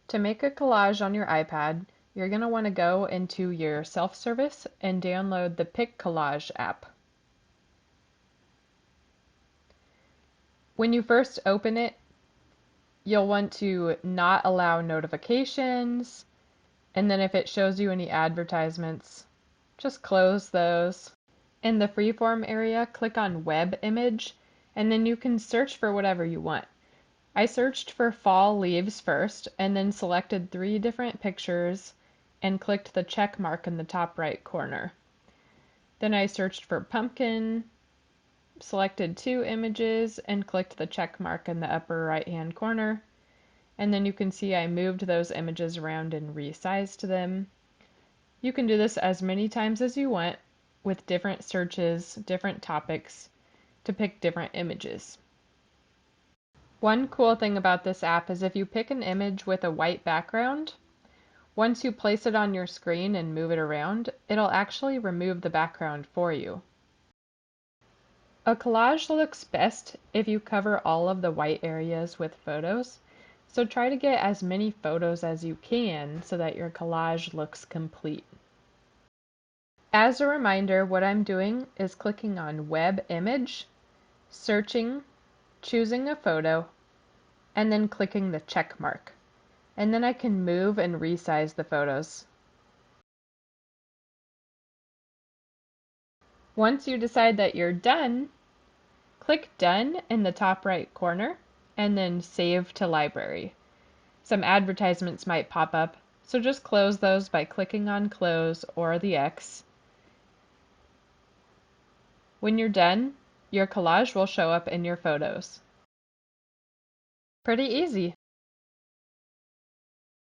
To make a collage on your iPad, you're going to want to go into your self-service and download the PicCollage app. When you first open it, you'll want to not allow notifications, and then if it shows you any advertisements, just close those. In the freeform area, click on Web Image, and then you can search for whatever you want. I searched for fall leaves first, and then selected 3 different pictures and clicked the check mark in the top right corner. Then I searched for pumpkin, selected 2 images, and clicked the check mark in the upper right hand corner. And then you can see I moved those images around and resized them. You can do this as many times as you want with different searches, different topics, to pick different images. One cool thing about this app is if you pick an image with a white background, once you place it on your screen and move it around, it'll actually remove the background for you. A collage looks best if you cover all of the white areas with photos, so try to get as many photos as you can so that your collage looks complete. As a reminder, what I'm doing is clicking on Web Image, searching, choosing a photo, and then clicking the check mark. And then I can move and resize the photos. Once you decide that you're done, click Done in the top right corner, and then Save to Library. Some advertisements might pop up, so just close those by clicking on Close or the X. When you're done, your collage will show up in your photos. Pretty easy.